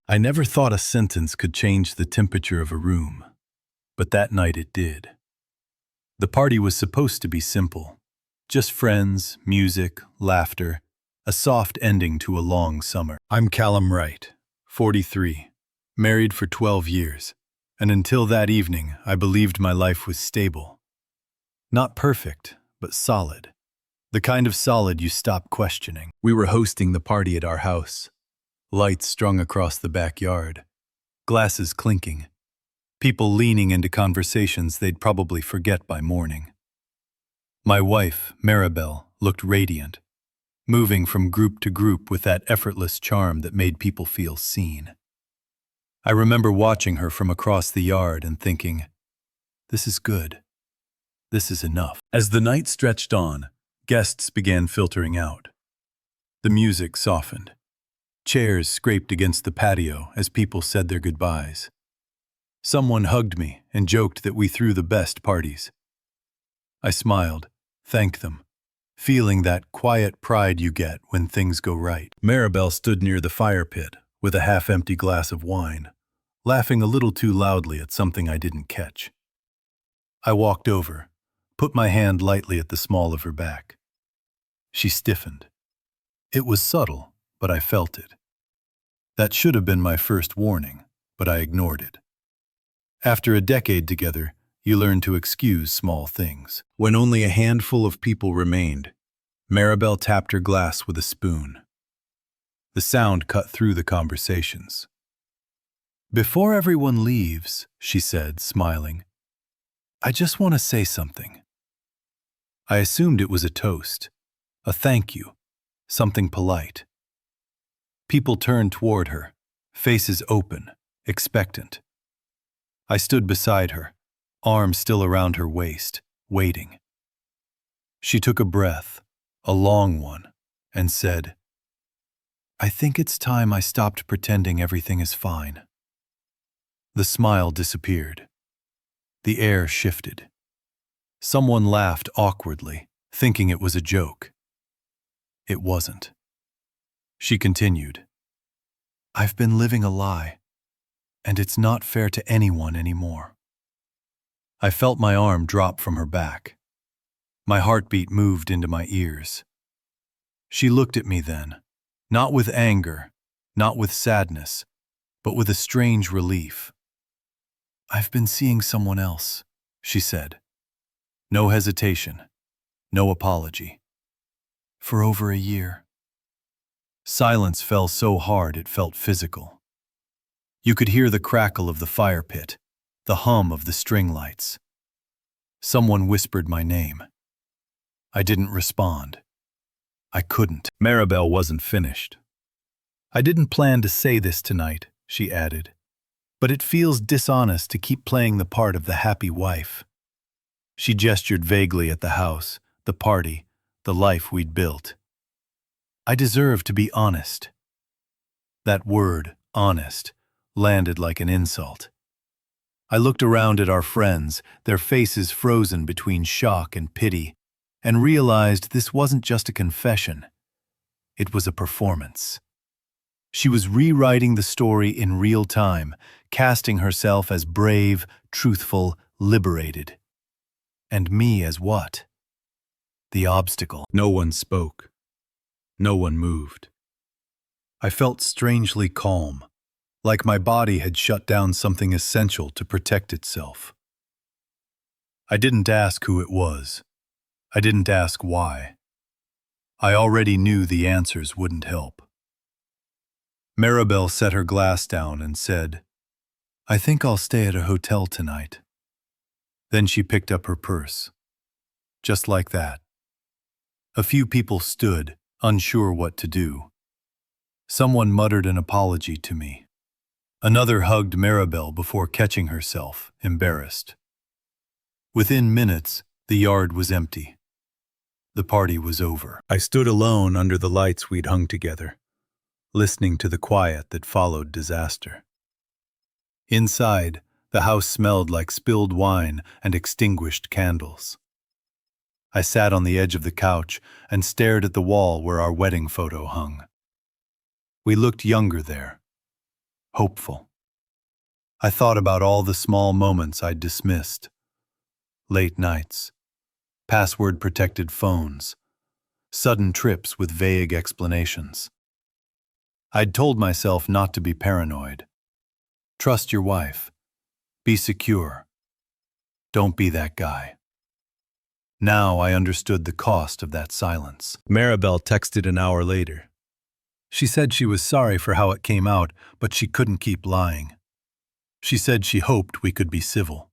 I never thought a sentence could change the temperature of a room, but that night it did. The party was supposed to be simple. Just friends, music, laughter, a soft ending to a long summer. I'm Callum Wright, 43, married for 12 years, and until that evening I believed my life was stable. Not perfect, but solid. The kind of solid you stop questioning. We were hosting the party at our house. Lights strung across the backyard. Glasses clinking. People leaning into conversations they'd probably forget by morning. My wife, Maribel, looked radiant, moving from group to group with that effortless charm that made people feel seen. I remember watching her from across the yard and thinking, this is good. This is enough. As the night stretched on, guests began filtering out. The music softened. Chairs scraped against the patio as people said their goodbyes. Someone hugged me and joked that we threw the best parties. I smiled, thanked them, feeling that quiet pride you get when things go right. Maribel stood near the fire pit with a half-empty glass of wine, laughing a little too loudly at something I didn't catch. I walked over, put my hand lightly at the small of her back. She stiffened. It was subtle, but I felt it. That should have been my first warning, but I ignored it. After a decade together, you learn to excuse small things. When only a handful of people remained, Maribel tapped her glass with a spoon. The sound cut through the conversations. Before everyone leaves, she said, smiling, I just want to say something. I assumed it was a toast, a thank you, something polite. People turned toward her, faces open, expectant. I stood beside her, arms still around her waist, waiting. She took a breath, a long one, and said, I think it's time I stopped pretending everything is fine. The smile disappeared. The air shifted. Someone laughed awkwardly, thinking it was a joke. It wasn't. She continued, I've been living a lie, and it's not fair to anyone anymore. I felt my arm drop from her back. My heartbeat moved into my ears. She looked at me then, not with anger, not with sadness, but with a strange relief. I've been seeing someone else, she said. No hesitation, no apology. For over a year. Silence fell so hard it felt physical. You could hear the crackle of the fire pit, the hum of the string lights. Someone whispered my name. I didn't respond. I couldn't. Maribel wasn't finished. I didn't plan to say this tonight, she added, but it feels dishonest to keep playing the part of the happy wife. She gestured vaguely at the house, the party, the life we'd built. I deserve to be honest. That word, honest, landed like an insult. I looked around at our friends, their faces frozen between shock and pity, and realized this wasn't just a confession. It was a performance. She was rewriting the story in real time, casting herself as brave, truthful, liberated. And me as what? The obstacle. No one spoke. No one moved. I felt strangely calm, like my body had shut down something essential to protect itself. I didn't ask who it was. I didn't ask why. I already knew the answers wouldn't help. Maribel set her glass down and said, I think I'll stay at a hotel tonight. Then she picked up her purse. Just like that. A few people stood, unsure what to do. Someone muttered an apology to me. Another hugged Maribel before catching herself, embarrassed. Within minutes, the yard was empty. The party was over. I stood alone under the lights we'd hung together, listening to the quiet that followed disaster. Inside, the house smelled like spilled wine and extinguished candles. I sat on the edge of the couch and stared at the wall where our wedding photo hung. We looked younger there. hopeful. I thought about all the small moments I'd dismissed. Late nights, password-protected phones, sudden trips with vague explanations. I'd told myself not to be paranoid. Trust your wife. Be secure. Don't be that guy. Now I understood the cost of that silence. Maribel texted an hour later. She said she was sorry for how it came out, but she couldn't keep lying. She said she hoped we could be civil.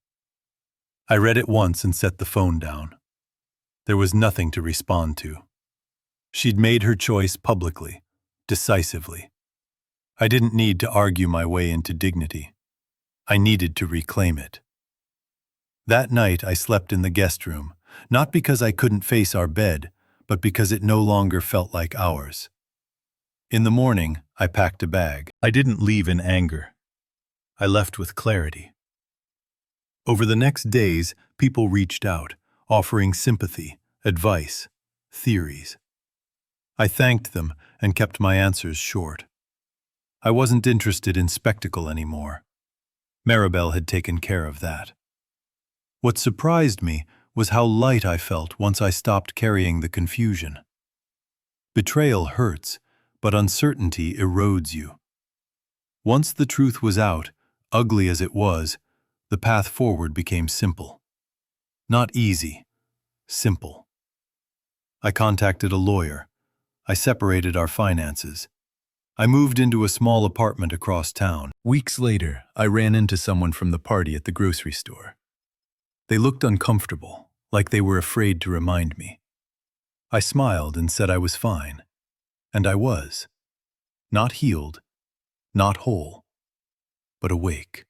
I read it once and set the phone down. There was nothing to respond to. She'd made her choice publicly, decisively. I didn't need to argue my way into dignity. I needed to reclaim it. That night I slept in the guest room, not because I couldn't face our bed, but because it no longer felt like ours. In the morning, I packed a bag. I didn't leave in anger. I left with clarity. Over the next days, people reached out, offering sympathy, advice, theories. I thanked them and kept my answers short. I wasn't interested in spectacle anymore. Maribel had taken care of that. What surprised me was how light I felt once I stopped carrying the confusion. Betrayal hurts, but uncertainty erodes you. Once the truth was out, ugly as it was, the path forward became simple. Not easy, simple. I contacted a lawyer. I separated our finances. I moved into a small apartment across town. Weeks later, I ran into someone from the party at the grocery store. They looked uncomfortable, like they were afraid to remind me. I smiled and said I was fine. And I was. Not healed, not whole, but awake.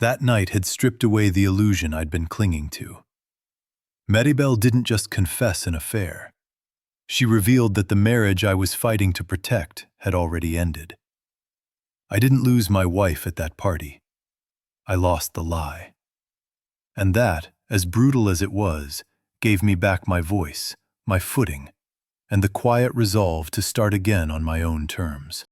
That night had stripped away the illusion I'd been clinging to. Maribel didn't just confess an affair. She revealed that the marriage I was fighting to protect had already ended. I didn't lose my wife at that party. I lost the lie. And that, as brutal as it was, gave me back my voice, my footing, and the quiet resolve to start again on my own terms.